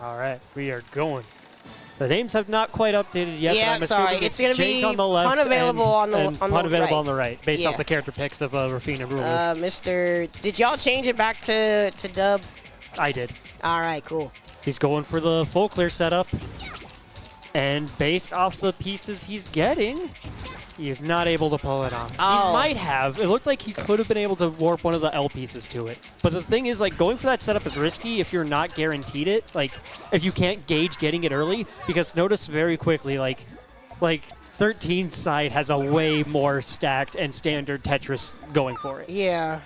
All right, we are going. The names have not quite updated yet. Yeah, but I'm sorry. It's going to be on the left unavailable on the unavailable right. on the right, based off the character picks of Rafina and Rulu. Mr. Did y'all change it back to dub? I did. All right, cool. He's going for the full clear setup, and based off the pieces he's getting, he is not able to pull it off. Oh. He might have. It looked like he could have been able to warp one of the L pieces to it. But the thing is, like, going for that setup is risky if you're not guaranteed it. Like, if you can't gauge getting it early, because notice very quickly, like 13's side has a way more stacked and standard Tetris going for it. Yeah.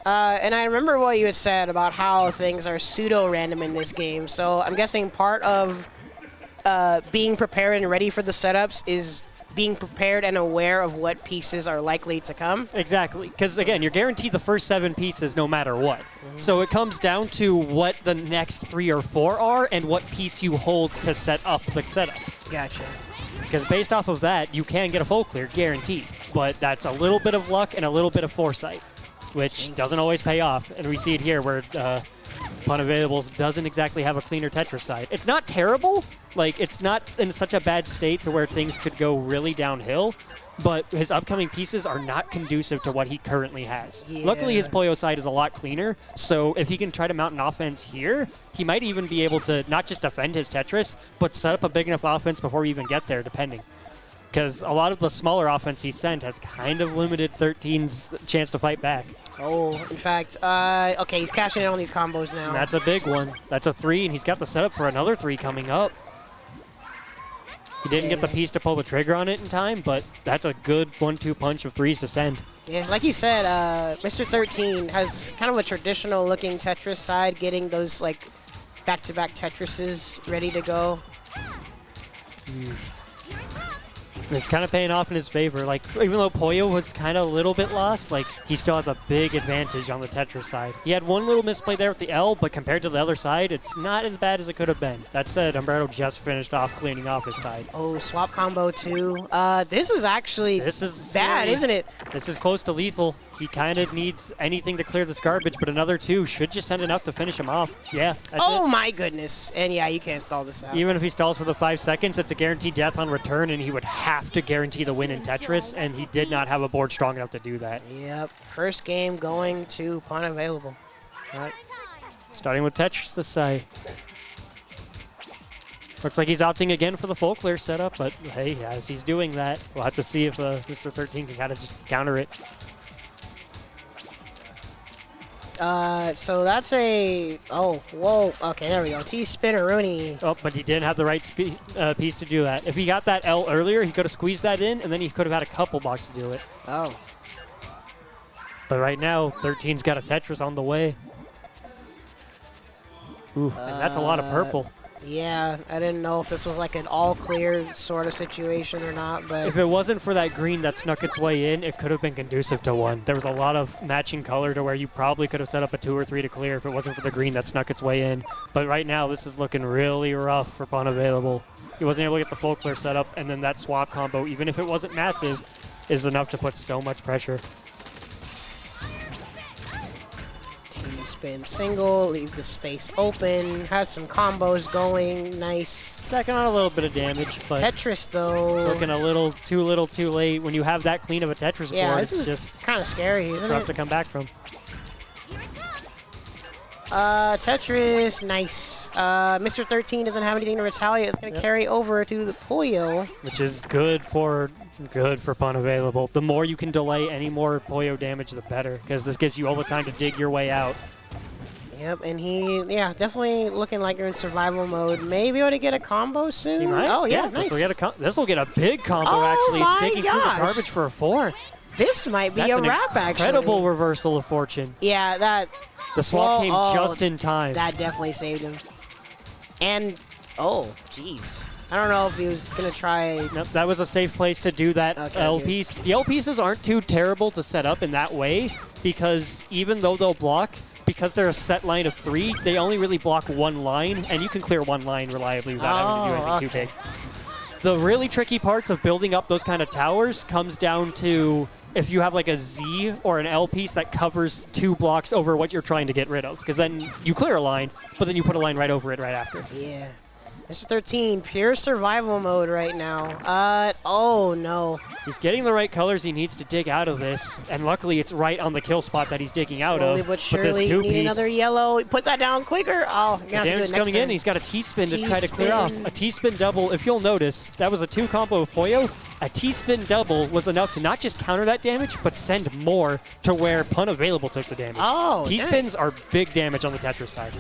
And I remember what you had said about how things are pseudo-random in this game. So I'm guessing part of being prepared and ready for the setups is being prepared and aware of what pieces are likely to come. Exactly, because again, you're guaranteed the first 7 pieces no matter what. So it comes down to what the next 3 or 4 are and what piece you hold to set up the setup. Gotcha. Because based off of that, you can get a full clear, guaranteed. But that's a little bit of luck and a little bit of foresight, which doesn't always pay off. And we see it here where Unavailables doesn't exactly have a cleaner Tetris side. It's not terrible. Like, it's not in such a bad state to where things could go really downhill, but his upcoming pieces are not conducive to what he currently has. Yeah. Luckily, his Puyo side is a lot cleaner, so if he can try to mount an offense here, he might even be able to not just defend his Tetris, but set up a big enough offense before we even get there, depending. Because a lot of the smaller offense he sent has kind of limited 13's chance to fight back. Oh, in fact, okay, he's cashing in on these combos now. And that's a big one. That's a 3, and he's got the setup for another 3 coming up. He didn't get the piece to pull the trigger on it in time, but that's a good 1-2 punch of 3s to send. Yeah, like you said, Mr. 13 has kind of a traditional-looking Tetris side, getting those, like, back-to-back Tetrises ready to go. It's kind of paying off in his favor. Like, even though Puyo was kind of a little bit lost, like, he still has a big advantage on the Tetris side. He had one little misplay there with the L, but compared to the other side, it's not as bad as it could have been. That said, Umberto just finished off cleaning off his side. Oh, swap combo too. This is actually bad, scary. isn't it? This is close to lethal. He kind of needs anything to clear this garbage, but another 2 should just send enough to finish him off. Yeah, that's it. My goodness. And yeah, you can't stall this out. Even if he stalls for the 5 seconds, it's a guaranteed death on return, and he would have to guarantee the win in Tetris, and he did not have a board strong enough to do that. Yep. First game going to Unavailable. All right. Starting with Tetris this side. Looks like he's opting again for the full clear setup, but hey, as he's doing that, we'll have to see if Mr. 13 can kind of just counter it. So that's a... Oh, whoa. Okay, there we go. T-Spinneroonie. Oh, but he didn't have the right piece to do that. If he got that L earlier, he could have squeezed that in, and then he could have had a couple blocks to do it. Oh. But right now, 13's got a Tetris on the way. Ooh, and that's a lot of purple. Yeah, I didn't know if this was like an all-clear sort of situation or not, but... If it wasn't for that green that snuck its way in, it could have been conducive to 1. There was a lot of matching color to where you probably could have set up a 2 or 3 to clear if it wasn't for the green that snuck its way in. But right now, this is looking really rough for Unavailable. He wasn't able to get the full clear setup, and then that swap combo, even if it wasn't massive, is enough to put so much pressure. Spin single, leave the space open, has some combos going, nice. Stacking on a little bit of damage, but Tetris though. Looking a little too late. When you have that clean of a Tetris board, this is just kind of scary, isn't rough it? to come back from. Tetris, nice. Mr. 13 doesn't have anything to retaliate. It's going to carry over to the Puyo. Which is good for Unavailable. The more you can delay any more Puyo damage, the better, because this gives you all the time to dig your way out. Yep, and definitely looking like you're in survival mode. Maybe able to get a combo soon. He might. Oh, yeah, nice. This will get a big combo, actually. It's taking through the garbage for a 4. This might be a wrap, actually. Incredible reversal of fortune. Yeah, that... The swap came just in time. That definitely saved him. And, oh, jeez. I don't know if he was going to try... Nope, that was a safe place to do that L piece. The L pieces aren't too terrible to set up in that way, because even though they'll block, because they're a set line of 3, they only really block 1 line, and you can clear 1 line reliably without having to do anything too big. The really tricky parts of building up those kind of towers comes down to if you have like a Z or an L piece that covers 2 blocks over what you're trying to get rid of. Because then you clear a line, but then you put a line right over it right after. Yeah. Mr. 13, pure survival mode right now. Oh no. He's getting the right colors he needs to dig out of this, and luckily it's right on the kill spot that he's digging out Slowly of. but surely, this you need another yellow. Put that down quicker. Oh, you're gonna have to do it damage next coming turn. in. He's got a T-spin to try to clear off. A T-spin double, if you'll notice, that was a 2 combo of Puyo. A T-spin double was enough to not just counter that damage, but send more to where Pun Available took the damage. Oh, T-spins are big damage on the Tetris side.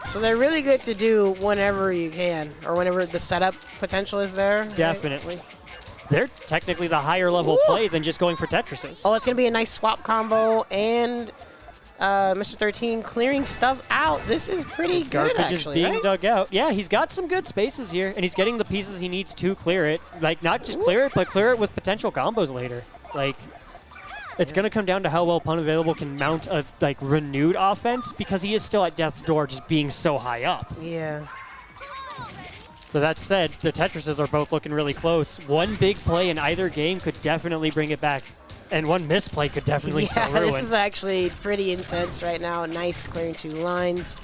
So they're really good to do whenever you can, or whenever the setup potential is there. Right? Definitely. They're technically the higher level play than just going for Tetrises. Oh, it's going to be a nice swap combo, and Mr. 13 clearing stuff out. This is pretty good, Garbage actually, is being right? dug out. Yeah, he's got some good spaces here, and he's getting the pieces he needs to clear it. Like, not just clear it, but clear it with potential combos later. Like, it's going to come down to how well Pun Available can mount a, like, renewed offense, because he is still at death's door just being so high up. Yeah. So that said, the Tetrises are both looking really close. One big play in either game could definitely bring it back, and one misplay could definitely spell ruin. This is actually pretty intense right now. Nice clearing 2 lines.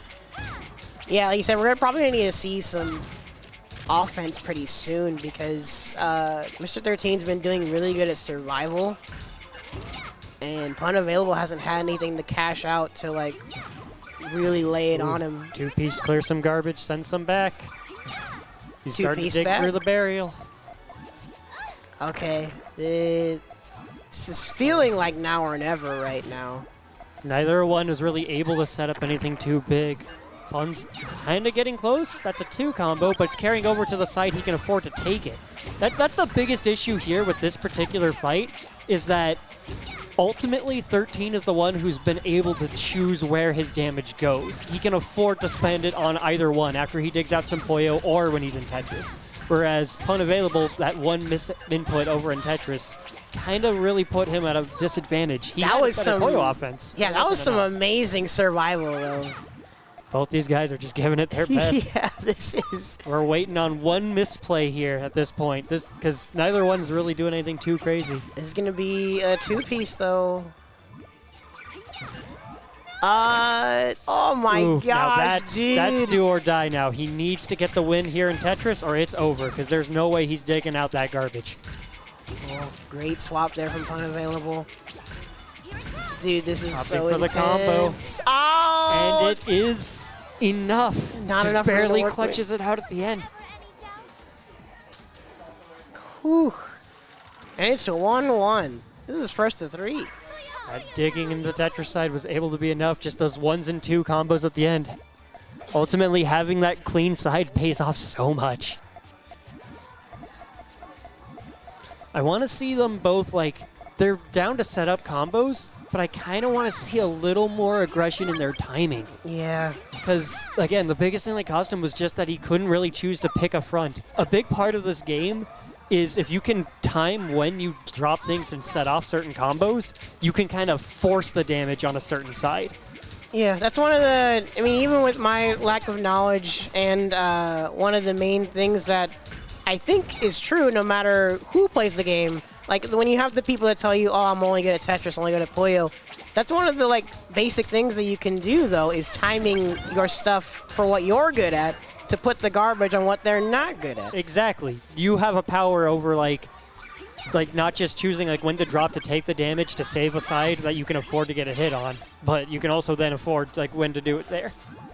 Yeah, like you said, we're probably going to need to see some offense pretty soon, because Mr. 13's been doing really good at survival, and Pun Available hasn't had anything to cash out to, like, really lay it on him. 2-piece, clear some garbage, send some back. He's starting to dig through the burial. Okay. This is feeling like now or never right now. Neither one is really able to set up anything too big. Pun's kind of getting close. That's a 2 combo, but it's carrying over to the side he can afford to take it. That's the biggest issue here with this particular fight, is that ultimately 13 is the one who's been able to choose where his damage goes. He can afford to spend it on either one after he digs out some Puyo or when he's in Tetris. Whereas Pun Available, that one input over in Tetris, kind of really put him at a disadvantage. He had a better Puyo offense. Yeah, that was some amazing survival, though. Both these guys are just giving it their best. Yeah, this is... We're waiting on one misplay here at this point, because neither one's really doing anything too crazy. This is going to be a 2-piece, though. Oh my gosh, now dude. that's do or die now. He needs to get the win here in Tetris, or it's over, because there's no way he's digging out that garbage. Oh, great swap there from Pun Available. Dude, this is Opting so for intense. the combo. Oh! And it is enough. Not just enough for him to barely work clutches it out at the end. Whew. And it's a 1-1. This is first to 3. That digging in the Tetris side was able to be enough. Just those 1s and 2 combos at the end. Ultimately, having that clean side pays off so much. I want to see them both, like, they're down to set up combos, but I kind of want to see a little more aggression in their timing. Yeah. Because, again, the biggest thing that cost him was just that he couldn't really choose to pick a front. A big part of this game is if you can time when you drop things and set off certain combos, you can kind of force the damage on a certain side. Yeah, that's one of the, I mean, even with my lack of knowledge, and one of the main things that I think is true no matter who plays the game, like when you have the people that tell you, oh, I'm only good at Tetris, only good at Puyo, that's one of the like basic things that you can do though, is timing your stuff for what you're good at to put the garbage on what they're not good at. Exactly. You have a power over like not just choosing like when to drop to take the damage to save a side that you can afford to get a hit on, but you can also then afford like when to do it there.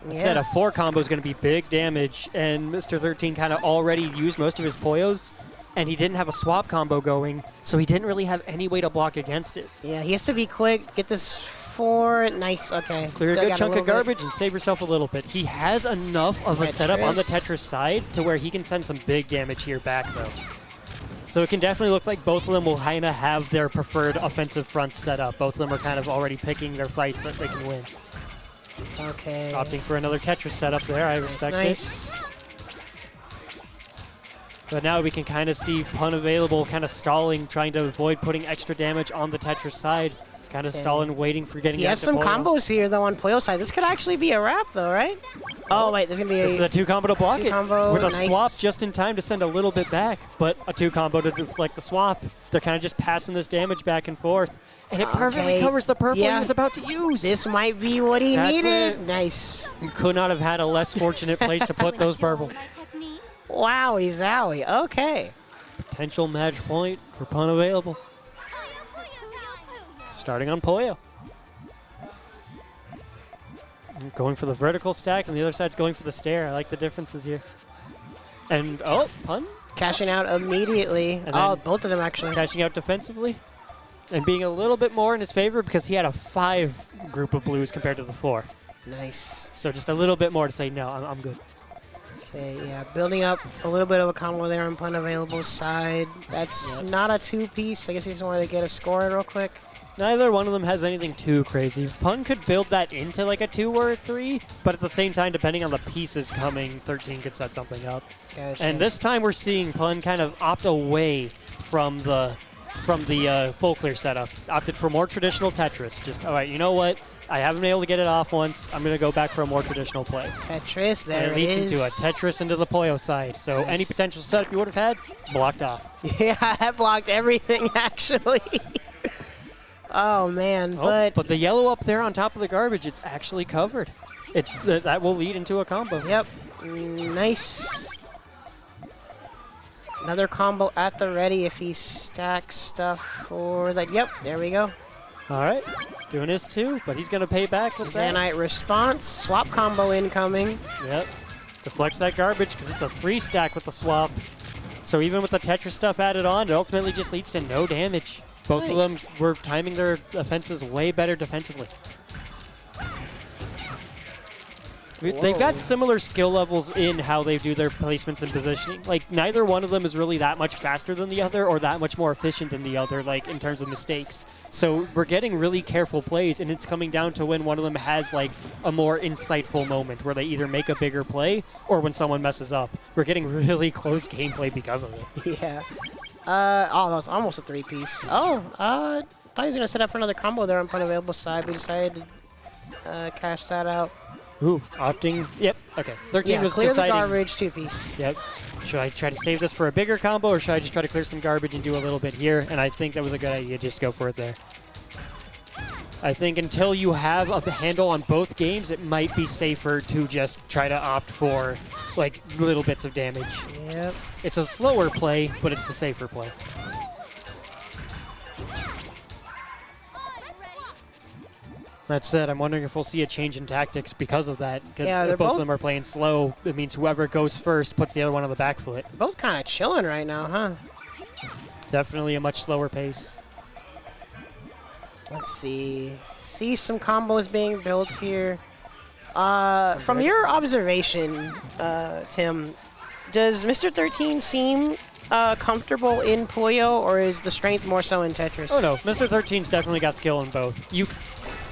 Instead, a 4 combo is going to be big damage, and Mr. 13 kind of already used most of his Puyos, and he didn't have a swap combo going, so he didn't really have any way to block against it. Yeah, he has to be quick, get this 4, nice, okay. Clear a good chunk of garbage and save yourself a little bit. He has enough of a setup on the Tetris side to where he can send some big damage here back, though. So it can definitely look like both of them will kind of have their preferred offensive fronts set up. Both of them are kind of already picking their fights that they can win. Okay. Opting for another Tetris setup there. I respect it. But now we can kind of see Pun Available kind of stalling, trying to avoid putting extra damage on the Tetris side. kind of stalling, waiting for getting. He has some combos here though on Puyo's side. This could actually be a wrap though, right? Oh wait, there's gonna be This is a 2-combo to block it with a nice. swap just in time to send a little bit back, but a 2-combo to deflect the swap. They're kind of just passing this damage back and forth, and it perfectly covers the purple he was about to use. This might be what he needed. It. Nice. You could not have had a less fortunate place to put those purple. Wowie zowie. Okay. Potential match point for pun available. Starting on Puyo. Going for the vertical stack, and the other side's going for the stair. I like the differences here. And, oh, pun? Cashing out immediately. Oh, both of them actually. Cashing out defensively. And being a little bit more in his favor because he had a 5 group of blues compared to the 4. Nice. So just a little bit more to say, no, I'm good. Okay, yeah, building up a little bit of a combo there on pun available side. That's not a 2-piece. I guess he just wanted to get a score in real quick. Neither one of them has anything too crazy. Pun could build that into like a 2 or a 3, but at the same time, depending on the pieces coming, 13 could set something up. Gotcha. And this time we're seeing Pun kind of opt away from the full clear setup. Opted for more traditional Tetris. Just, all right, you know what? I haven't been able to get it off once. I'm going to go back for a more traditional play. Tetris, there and it leads into a Tetris into the Puyo side. So any potential setup you would have had, blocked off. Yeah, that blocked everything, actually. Oh, man. But the yellow up there on top of the garbage, it's actually covered. That will lead into a combo. Yep. Nice. Another combo at the ready if he stacks stuff for that. Yep, there we go. All right. Doing his too, but he's going to pay back with Zanite response. Swap combo incoming. Yep. Deflects that garbage because it's a 3-stack with the swap. So even with the Tetris stuff added on, it ultimately just leads to no damage. Both of them were timing their offenses way better defensively. They've got similar skill levels in how they do their placements and positioning. Like, neither one of them is really that much faster than the other or that much more efficient than the other, like, in terms of mistakes. So we're getting really careful plays, and it's coming down to when one of them has, like, a more insightful moment where they either make a bigger play or when someone messes up. We're getting really close gameplay because of it. Yeah. Oh, that was almost a 3-piece. Oh, I thought he was going to set up for another combo there on pun available side, but he decided to cash that out. Ooh, opting. Yep. Okay. 13 was clear deciding. The garbage, 2-piece. Yep. Should I try to save this for a bigger combo, or should I just try to clear some garbage and do a little bit here? And I think that was a good idea. Just go for it there. I think until you have a handle on both games, it might be safer to just try to opt for like little bits of damage. Yep. It's a slower play, but it's the safer play. That said, I'm wondering if we'll see a change in tactics because of that. Because if both of them are playing slow, it means whoever goes first puts the other one on the back foot. Both kind of chilling right now, huh? Definitely a much slower pace. Let's see. See some combos being built here. From your observation, Tim, does Mr. 13 seem comfortable in Puyo, or is the strength more so in Tetris? Oh no, Mr. 13's definitely got skill in both.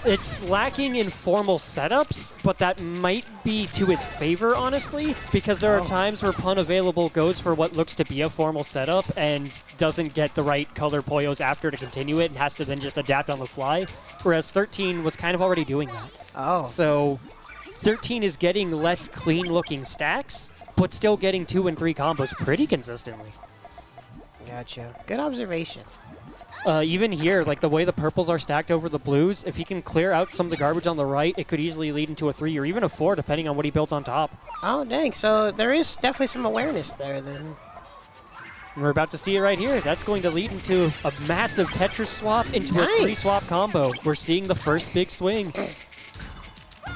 It's lacking in formal setups, but that might be to his favor, honestly, because there are times where pun available goes for what looks to be a formal setup and doesn't get the right color Puyos after to continue it and has to then just adapt on the fly, whereas 13 was kind of already doing that. Oh. So 13 is getting less clean-looking stacks, but still getting 2 and 3 combos pretty consistently. Gotcha. Good observation. Even here, like the way the purples are stacked over the blues, if he can clear out some of the garbage on the right, it could easily lead into a 3 or even a 4, depending on what he builds on top. Oh, dang. So there is definitely some awareness there, then. We're about to see it right here. That's going to lead into a massive Tetris swap into a 3-swap combo. We're seeing the first big swing.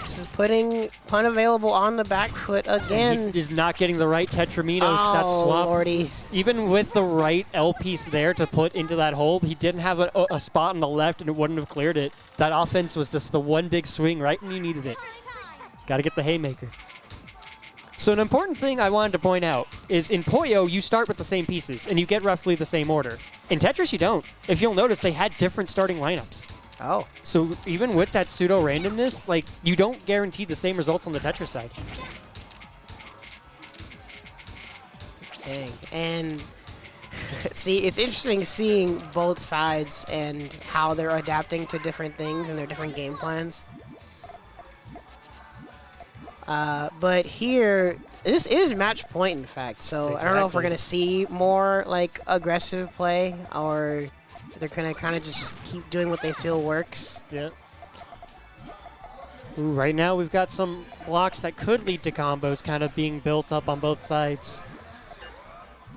This is putting pun available on the back foot again. He is not getting the right Tetraminos. That swap. Lordy. Even with the right L piece there to put into that hole, he didn't have a spot on the left and it wouldn't have cleared it. That offense was just the one big swing right when you needed it. Got to get the haymaker. So an important thing I wanted to point out is in Puyo, you start with the same pieces and you get roughly the same order. In Tetris, you don't. If you'll notice, they had different starting lineups. Oh. So even with that pseudo-randomness, like, you don't guarantee the same results on the Tetris side. Dang. And See, it's interesting seeing both sides and how they're adapting to different things and their different game plans. But here, this is match point, in fact. So I don't know if we're gonna see more like aggressive play, or they're gonna kind of just keep doing what they feel works. Yeah. Ooh, right now we've got some blocks that could lead to combos kind of being built up on both sides.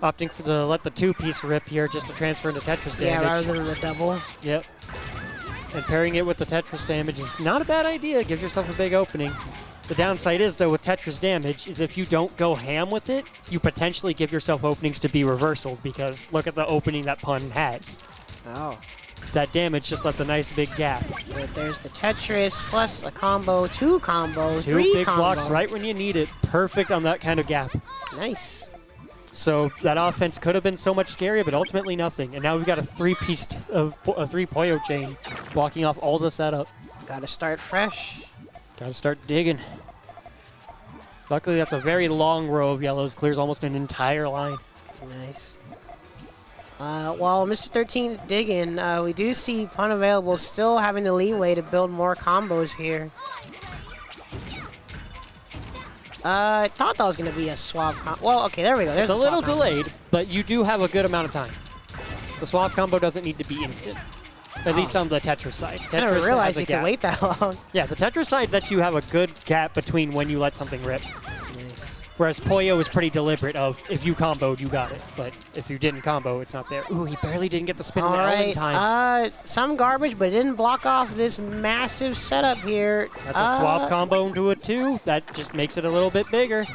Opting for the let the two-piece rip here just to transfer into Tetris damage. Yeah, rather than the double. Yep. And pairing it with the Tetris damage is not a bad idea. Gives yourself a big opening. The downside is, though, with Tetris damage, is if you don't go ham with it, you potentially give yourself openings to be reversaled, because look at the opening that Pun has. Oh. That damage just left a nice big gap. But there's the Tetris plus a combo, two combos, Two three big combo. blocks right when you need it. Perfect on that kind of gap. Nice. So that offense could have been so much scarier, but ultimately nothing. And now we've got a three Puyo chain blocking off all the setup. Gotta start fresh. Gotta start digging. Luckily, that's a very long row of yellows. Clears almost an entire line. Nice. While Mr. 13's digging, we do see Pun Available still having the leeway to build more combos here. I thought that was going to be a swap combo. Well, okay, there we go. There's It's a swap little combo. delayed, but you do have a good amount of time. The swap combo doesn't need to be instant. At least on the Tetris side. I never Tetris realized has a you gap. could wait that long. Yeah, the Tetris side lets you have a good gap between when you let something rip. Nice. Whereas Puyo is pretty deliberate of, if you comboed, you got it. But if you didn't combo, it's not there. Ooh, he barely didn't get the spin All on the L in right. time. Some garbage, but it didn't block off this massive setup here. That's a swap combo into a 2. That just makes it a little bit bigger.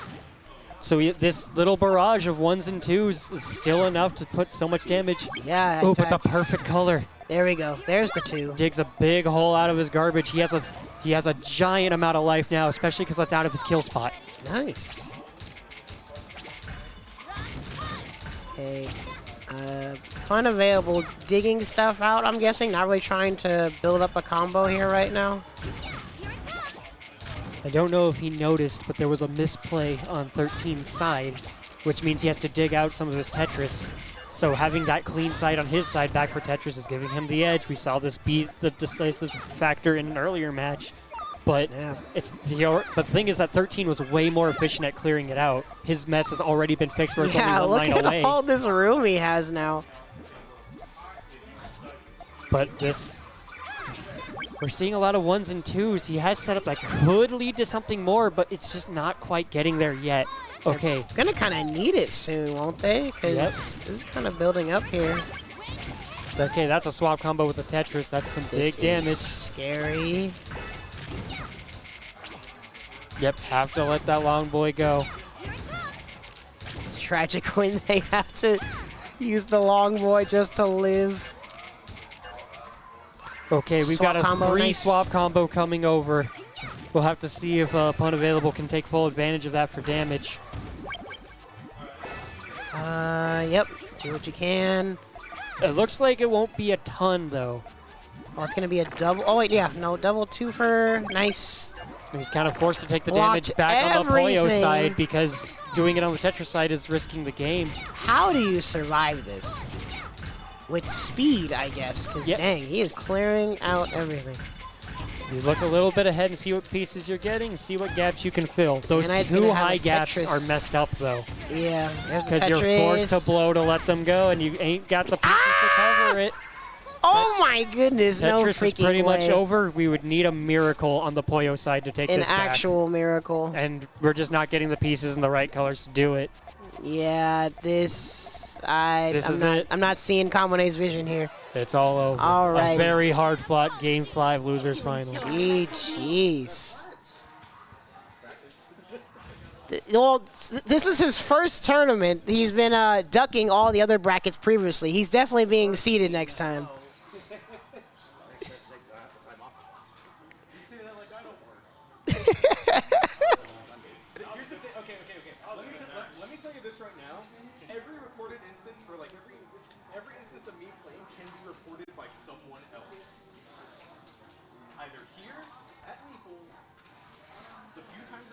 So this little barrage of 1s and 2s is still enough to put so much damage. Yeah. Oh, in but the fact, perfect color. There we go. There's the 2. Digs a big hole out of his garbage. He has a giant amount of life now, especially because that's out of his kill spot. Nice. Okay. Pun Available digging stuff out, I'm guessing. Not really trying to build up a combo here right now. I don't know if he noticed, but there was a misplay on 13's side, which means he has to dig out some of his Tetris. So having that clean side on his side back for Tetris is giving him the edge. We saw this beat the decisive factor in an earlier match. But the thing is that 13 was way more efficient at clearing it out. His mess has already been fixed where it's only one line look away. at all this room he has now. But we're seeing a lot of 1s and 2s. He has set up that could lead to something more, but it's just not quite getting there yet. Okay. They're gonna kind of need it soon, won't they? Because this is kind of building up here. Okay, that's a swap combo with the Tetris. That's some big damage. Is scary. Yep, have to let that long boy go. It's tragic when they have to use the long boy just to live. Okay, we've got a Swap combo, 3 nice. swap combo coming over. We'll have to see if Pun Available can take full advantage of that for damage. Yep. Do what you can. It looks like it won't be a ton, though. Oh, it's gonna be a double. Oh wait, yeah, no, double 2-fer. Nice. He's kind of forced to take the Blocked damage back on the Puyo everything. side because doing it on the Tetris side is risking the game. How do you survive this? With speed, I guess. Because dang, he is clearing out everything. You look a little bit ahead and see what pieces you're getting and see what gaps you can fill. Those Zanite's 2 gonna have high a gaps Tetris. are messed up, though. Yeah, there's the Because you're Tetris. forced to blow to let them go, and you ain't got the pieces to cover it. Oh my goodness, no Tetris is freaking pretty much way. over. We would need a miracle on the Puyo side to take An this back. actual miracle. And we're just not getting the pieces in the right colors to do it. Yeah, I'm not seeing Kamone's vision here. It's all over. Alrighty. A very hard-fought Game 5 losers final. Jeez. Well, this is his first tournament. He's been ducking all the other brackets previously. He's definitely being seeded next time. Let me tell you this right now. Every recorded instance, or like every instance of me playing, can be reported by someone else. Either here at Meeples, the few times